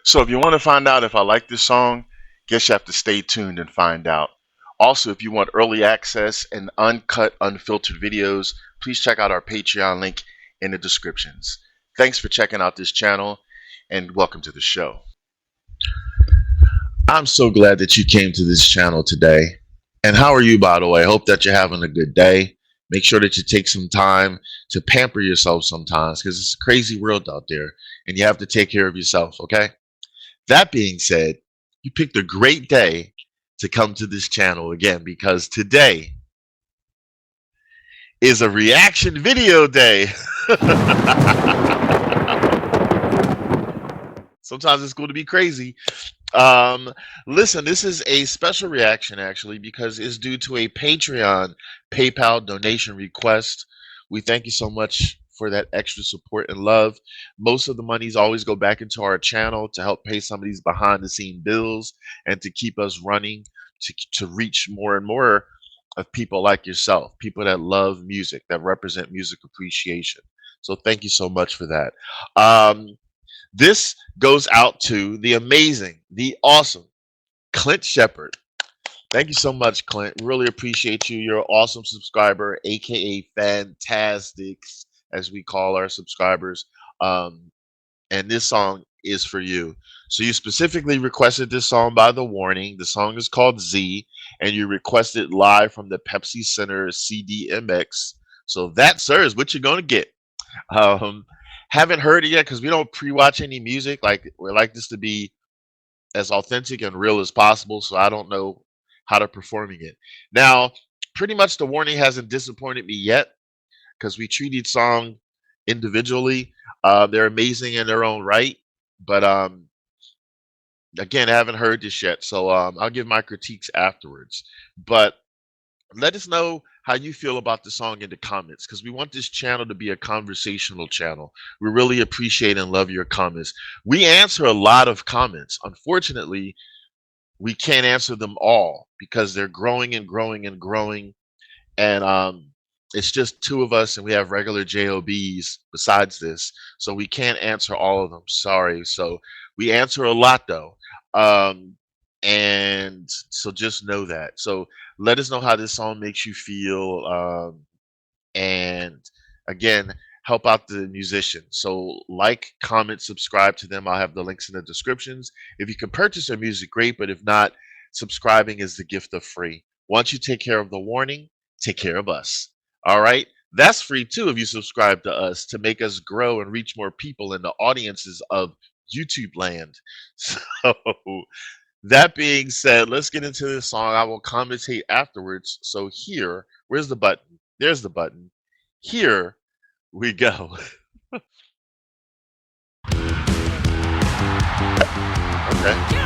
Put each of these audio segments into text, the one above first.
So if you want to find out if I like this song, guess you have to stay tuned and find out. Also, if you want early access and uncut, unfiltered videos, please check out our Patreon link in the descriptions. Thanks for checking out this channel and welcome to the show. I'm so glad that you came to this channel today. And how are you, by the way? I hope that you're having a good day. Make sure that you take some time to pamper yourself sometimes because it's a crazy world out there and you have to take care of yourself, okay? That being said, you picked a great day to come to this channel again because today is a reaction video day. Sometimes it's going to be crazy. Listen, this is a special reaction actually because it's due to a Patreon PayPal donation request. We thank you so much for that extra support and love. Most of the monies always go back into our channel to help pay some of these behind the scene bills and to keep us running to reach more and more of people like yourself, people that love music, that represent music appreciation. So thank you so much for that. This goes out to the amazing, the awesome Clint Shepard. Thank you so much, Clint. Really appreciate you. You're an awesome subscriber, aka Fantastics, as we call our subscribers. And this song is for you. So you specifically requested this song by The Warning. The song is called Z, and you requested live from the Pepsi Center CDMX. So that, sir, is what you're going to get. Haven't heard it yet because we don't pre-watch any music. Like we like this to be as authentic and real as possible. So I don't know how to performing it. Now, pretty much The Warning hasn't disappointed me yet because we treat each song individually. They're amazing in their own right, but again, I haven't heard this yet, so I'll give my critiques afterwards. But let us know how you feel about the song in the comments because we want this channel to be a conversational channel. We really appreciate and love your comments. We answer a lot of comments. Unfortunately, we can't answer them all because they're growing and growing and growing. And it's just two of us and we have regular JOBs besides this. So we can't answer all of them. Sorry. So we answer a lot though. And so just know that. So let us know how this song makes you feel. And again, help out the musicians. So like, comment, subscribe to them. I'll have the links in the descriptions. If you can purchase their music, great. But if not, subscribing is the gift of free. Once you take care of The Warning, take care of us. All right. That's free too if you subscribe to us to make us grow and reach more people in the audiences of YouTube land. So that being said, let's get into this song. I will commentate afterwards. So here, where's the button? There's the button. Here we go. Okay.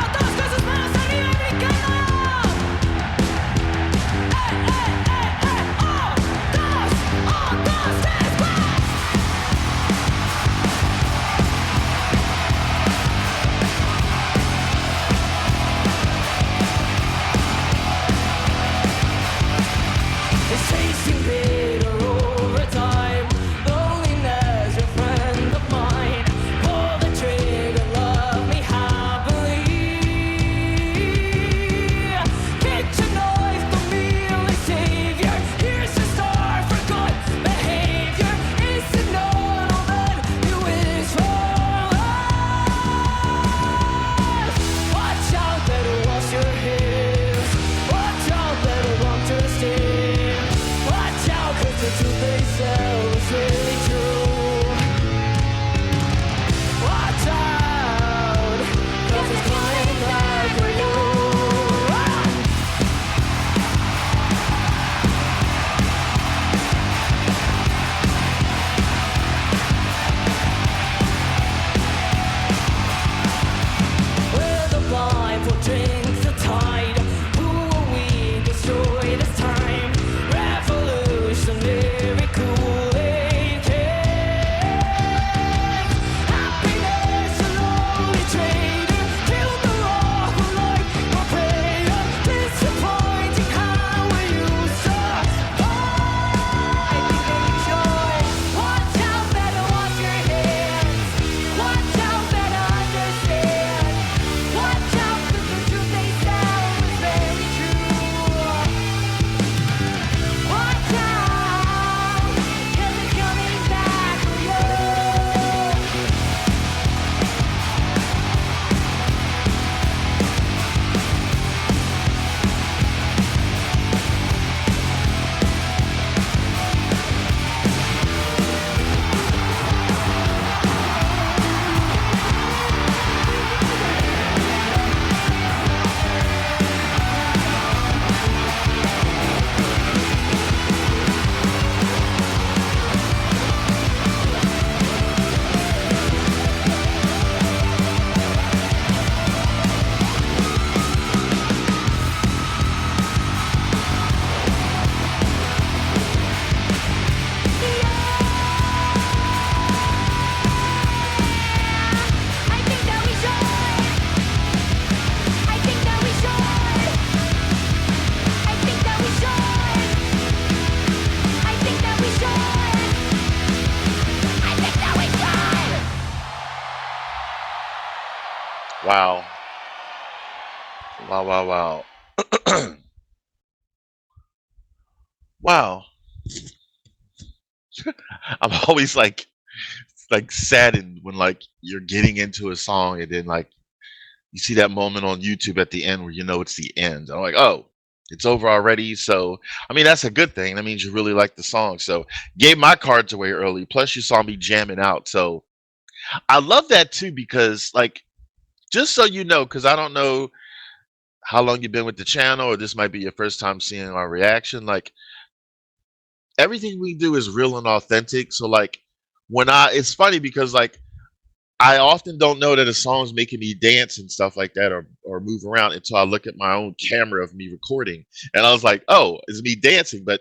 Wow. Wow, wow, wow. Wow. I'm always like saddened when like you're getting into a song and then like you see that moment on YouTube at the end where you know it's the end. I'm like, oh, it's over already. So I mean that's a good thing. That means you really like the song. So gave my cards away early. Plus you saw me jamming out. So I love that too because like just so you know, because I don't know how long you've been with the channel or this might be your first time seeing our reaction. Like everything we do is real and authentic. So like when it's funny because like I often don't know that a song's making me dance and stuff like that or move around until I look at my own camera of me recording. And I was like, oh, it's me dancing. But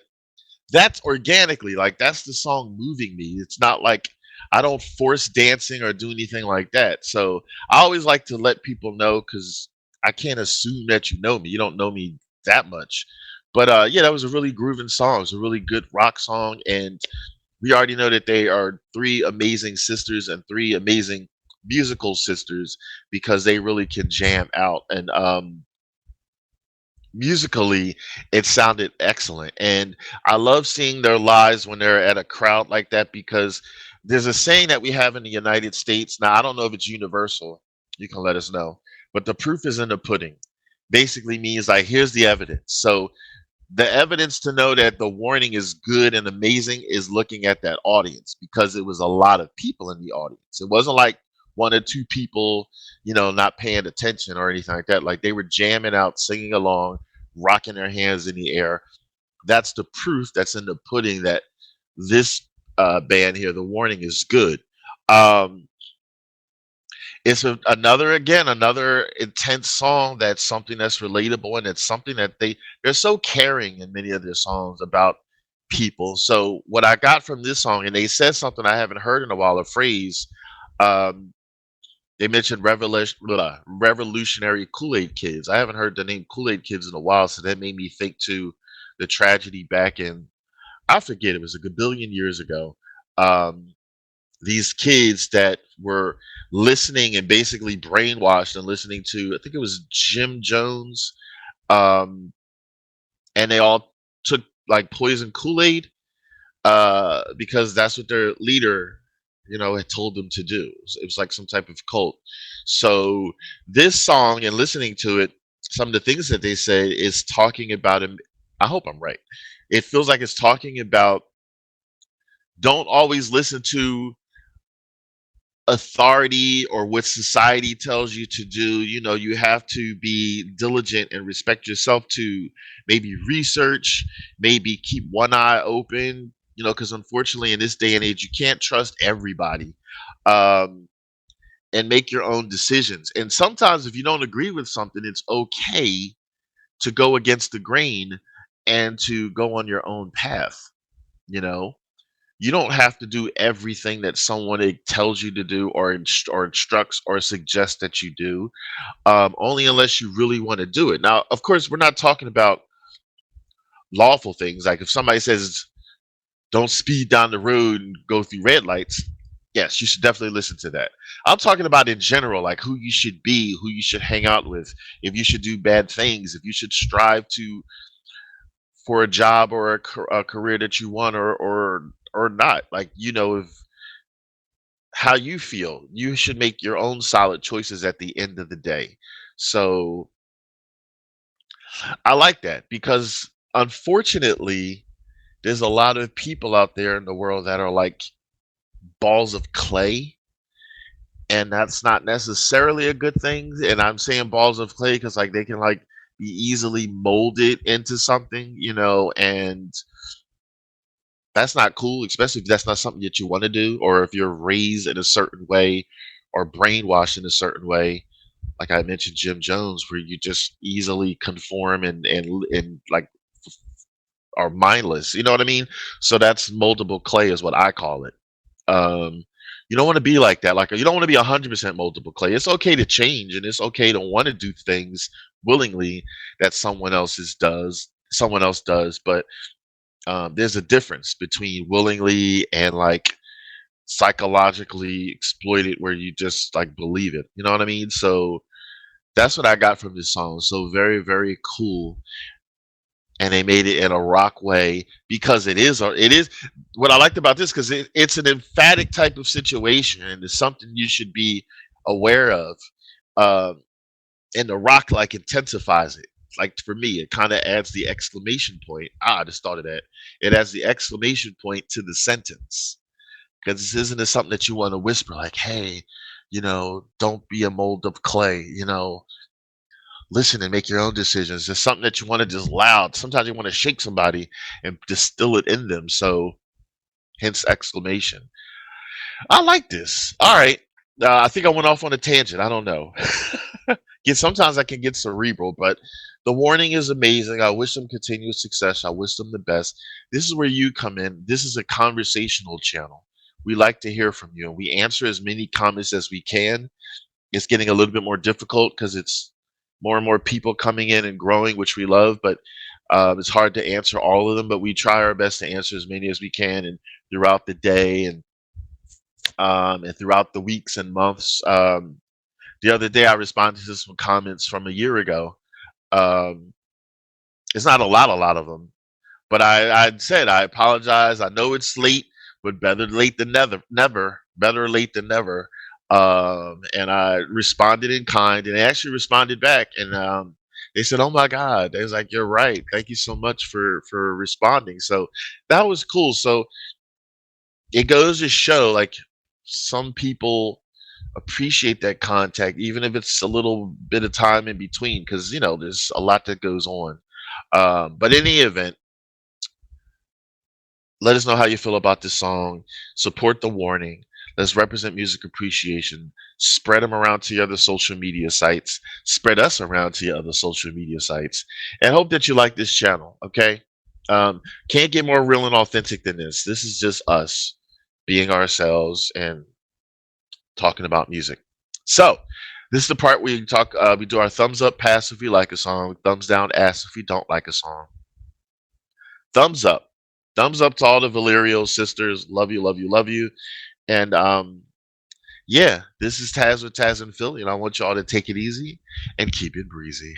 that's organically, like that's the song moving me. It's not like I don't force dancing or do anything like that. So I always like to let people know because I can't assume that you know me. You don't know me that much. But yeah, that was a really grooving song. It was a really good rock song. And we already know that they are three amazing sisters and three amazing musical sisters because they really can jam out and musically it sounded excellent and I love seeing their lives when they're at a crowd like that because there's a saying that we have in the United States. Now I don't know if it's universal, you can let us know, but the proof is in the pudding. Basically means like here's the evidence. So the evidence to know that the warning is good and amazing is looking at that audience because it was a lot of people in the audience. It wasn't like one or two people, not paying attention or anything like that. Like they were jamming out, singing along, rocking their hands in the air. That's the proof that's in the pudding that this band here, the warning, is good. Um, it's another intense song that's something that's relatable and it's something that they're so caring in many of their songs about people. So what I got from this song, and they said something I haven't heard in a while, a phrase. Um, they mentioned revolutionary Kool-Aid kids. I haven't heard the name Kool-Aid kids in a while, so that made me think to the tragedy back in, I forget, it was a gabillion years ago. Um, these kids that were listening and basically brainwashed and listening to, I think it was Jim Jones, um, and they all took like poison Kool-Aid because that's what their leader, had told them to do. It was like some type of cult. So this song and listening to it, some of the things that they say is talking about him. I hope I'm right. It feels like it's talking about don't always listen to authority or what society tells you to do. You have to be diligent and respect yourself to maybe research, maybe keep one eye open, because unfortunately in this day and age you can't trust everybody. um, and make your own decisions, and sometimes if you don't agree with something it's okay to go against the grain and to go on your own path. you know you don't have to do everything that someone tells you to do or instructs or suggests that you do, only unless you really want to do it. Now, of course, we're not talking about lawful things. Like if somebody says, don't speed down the road and go through red lights, yes, you should definitely listen to that. I'm talking about in general, like who you should be, who you should hang out with, if you should do bad things, if you should strive to for a job or a career that you want or not. Like, if how you feel. You should make your own solid choices at the end of the day. So I like that because unfortunately, there's a lot of people out there in the world that are like balls of clay, and that's not necessarily a good thing. And I'm saying balls of clay because like they can like be easily molded into something, and that's not cool, especially if that's not something that you want to do, or if you're raised in a certain way or brainwashed in a certain way. Like I mentioned Jim Jones, where you just easily conform and like are mindless. You know what I mean? So that's moldable clay is what I call it. Um, you don't want to be like that. Like you don't want to be 100% moldable clay. It's okay to change and it's okay to want to do things willingly that someone else does, but there's a difference between willingly and like psychologically exploited where you just like believe it. You know what I mean? So That's what I got from this song. So very, very cool. And they made it in a rock way because it is what I liked about this because it's an emphatic type of situation and it's something you should be aware of. Um, and the rock like intensifies it. Like for me, it kind of adds the exclamation point. I just thought of that. It adds the exclamation point to the sentence because this isn't something that you want to whisper like, "Hey, don't be a mold of clay." Listen and make your own decisions. It's something that you want to just loud. Sometimes you want to shake somebody and distill it in them. So, hence exclamation. I like this. All right. I think I went off on a tangent. I don't know. Yeah, sometimes I can get cerebral, but the warning is amazing. I wish them continuous success. I wish them the best. This is where you come in. This is a conversational channel. We like to hear from you, and we answer as many comments as we can. It's getting a little bit more difficult because it's more and more people coming in and growing, which we love, but it's hard to answer all of them. But we try our best to answer as many as we can, and throughout the day and throughout the weeks and months. The other day, I responded to some comments from a year ago. Um, it's not a lot of them, but I said I apologize. I know it's late, but better late than never. Never better late than never. And I responded in kind, and they actually responded back, and they said, "Oh my God!" They was like, "You're right. Thank you so much for responding." So that was cool. So it goes to show, like some people appreciate that contact, even if it's a little bit of time in between, because there's a lot that goes on. But in any event, let us know how you feel about this song. Support the warning. Let's represent music appreciation. Spread them around to your other social media sites. Spread us around to your other social media sites. And hope that you like this channel. Okay. Um, can't get more real and authentic than this. This is just us being ourselves and talking about music. So, this is the part where you talk. We do our thumbs up pass if you like a song, thumbs down ass if you don't like a song. Thumbs up. Thumbs up to all the Valerio sisters. Love you, love you, love you. And yeah, this is Taz with Taz and Philly, and I want y'all to take it easy and keep it breezy.